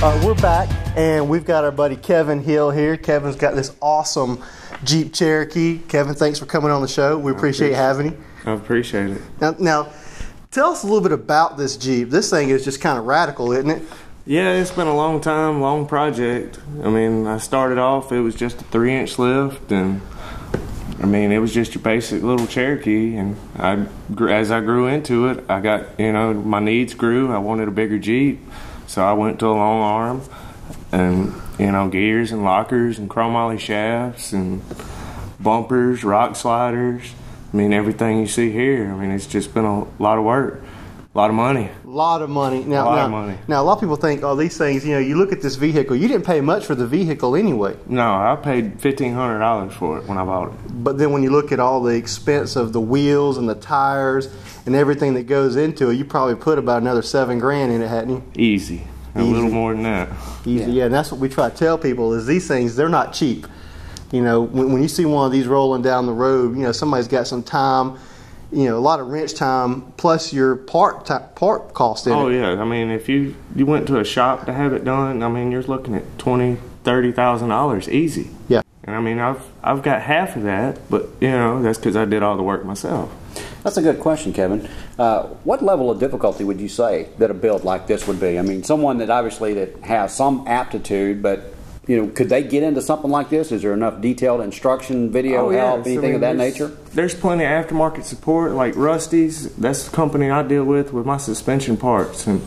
We're back, and we've got our buddy Kevin Hill here. Kevin's got this awesome Jeep Cherokee. Kevin, thanks for coming on the show. We appreciate having you. I appreciate it. Now, tell us a little bit about this Jeep. This thing is just kind of radical, isn't it? Yeah, it's been a long time, long project. I mean, I started off, it was just a 3-inch lift, and I mean, it was just your basic little Cherokee, and as I grew into it, I got, my needs grew. I wanted a bigger Jeep. So I went to a long arm and, gears and lockers and chromoly shafts and bumpers, rock sliders. I mean, everything you see here. I mean, it's just been a lot of work, a lot of money. A lot of money. Now, a lot of people think, oh, these things, you look at this vehicle, you didn't pay much for the vehicle anyway. No, I paid $1,500 for it when I bought it. But then when you look at all the expense of the wheels and the tires and everything that goes into it, you probably put about another $7,000 in it, hadn't you? Easy. A little more than that. Easy, yeah. And that's what we try to tell people is these things, they're not cheap. When you see one of these rolling down the road, somebody's got some time, a lot of wrench time plus your part cost in it. Oh yeah, I mean, if you went to a shop to have it done, I mean, you're looking at $20,000-$30,000 easy. Yeah. And I mean, I've got half of that, but that's because I did all the work myself. That's a good question, Kevin. What level of difficulty would you say that a build like this would be? I mean, someone that obviously that has some aptitude, but could they get into something like this? Is there enough detailed instruction, video help, anything of that nature? There's plenty of aftermarket support, like Rusty's. That's the company I deal with my suspension parts. And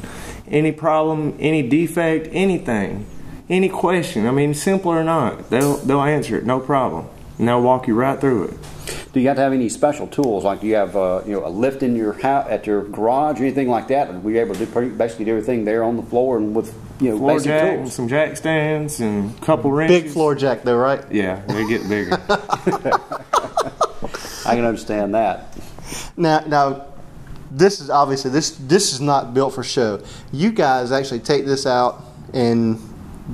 any problem, any defect, anything, any question, I mean, simple or not, they'll answer it, no problem. And they'll walk you right through it. Do you have to have any special tools? Like, do you have a lift in your house, at your garage, or anything like that? Were you able to basically do everything there on the floor and with floor basic jack tools? And some jack stands and a couple wrenches. Big floor jack, though, right? Yeah, they get bigger. I can understand that. Now, this is obviously this is not built for show. You guys actually take this out and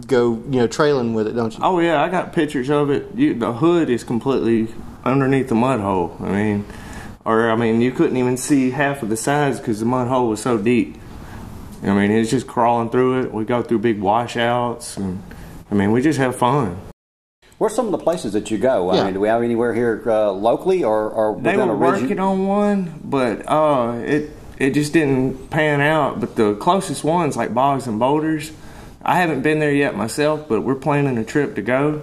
go trailing with it, don't you? Oh yeah, I got pictures of it. The hood is completely underneath the mud hole. I mean, you couldn't even see half of the sides because the mud hole was so deep. I mean, it's just crawling through it. We go through big washouts, and I mean, we just have fun. Where's some of the places that you go? I mean, do we have anywhere here locally or they were working on one, but it just didn't pan out. But the closest ones, like Bogs and Boulders, I haven't been there yet myself, but we're planning a trip to go.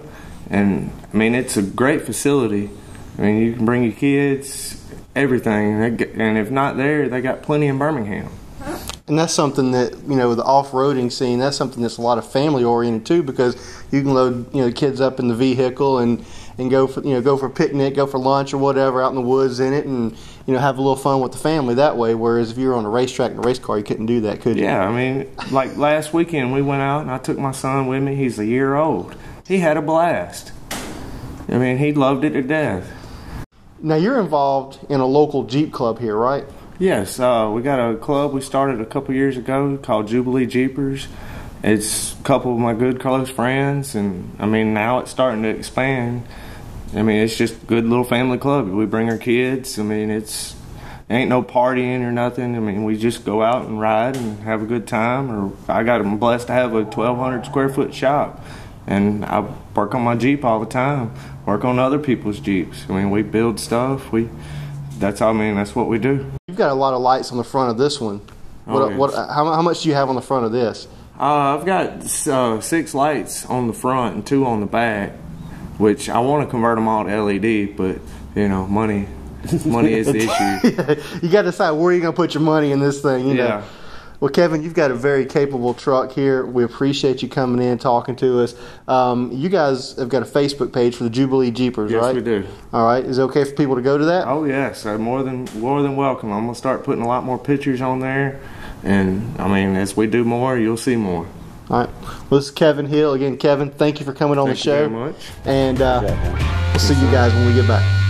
And I mean, it's a great facility. I mean, you can bring your kids, everything. And if not there, they got plenty in Birmingham. And that's something that, the off-roading scene, that's something that's a lot of family-oriented too, because you can load, kids up in the vehicle and go for a picnic, go for lunch or whatever out in the woods in it, and have a little fun with the family that way. Whereas if you were on a racetrack in a race car, you couldn't do that, could you? Yeah, I mean, like last weekend we went out and I took my son with me. He's a year old. He had a blast. I mean, he loved it to death. Now you're involved in a local Jeep club here, right? Yes, we got a club we started a couple years ago called JubileeJeepers. It's a couple of my good close friends, and I mean, now it's starting to expand. I mean, it's just a good little family club. We bring our kids. I mean, it ain't no partying or nothing. I mean, we just go out and ride and have a good time. Or I'm blessed to have a 1,200 square foot shop, and I work on my Jeep all the time. Work on other people's Jeeps. I mean, we build stuff. That's what we do. You've got a lot of lights on the front of this one. How much do you have on the front of this? I've got 6 lights on the front and 2 on the back, which I want to convert them all to LED, but money is the issue. You got to decide where you're going to put your money in this thing. Yeah. Well, Kevin, you've got a very capable truck here. We appreciate you coming in and talking to us. You guys have got a Facebook page for the JubileeJeepers, right? Yes, we do. All right. Is it okay for people to go to that? Oh, yes. More than welcome. I'm going to start putting a lot more pictures on there. And, I mean, as we do more, you'll see more. All right. Well, this is Kevin Hill. Again, Kevin, thank you for coming on the show. Thank you very much. And we'll see you guys when we get back.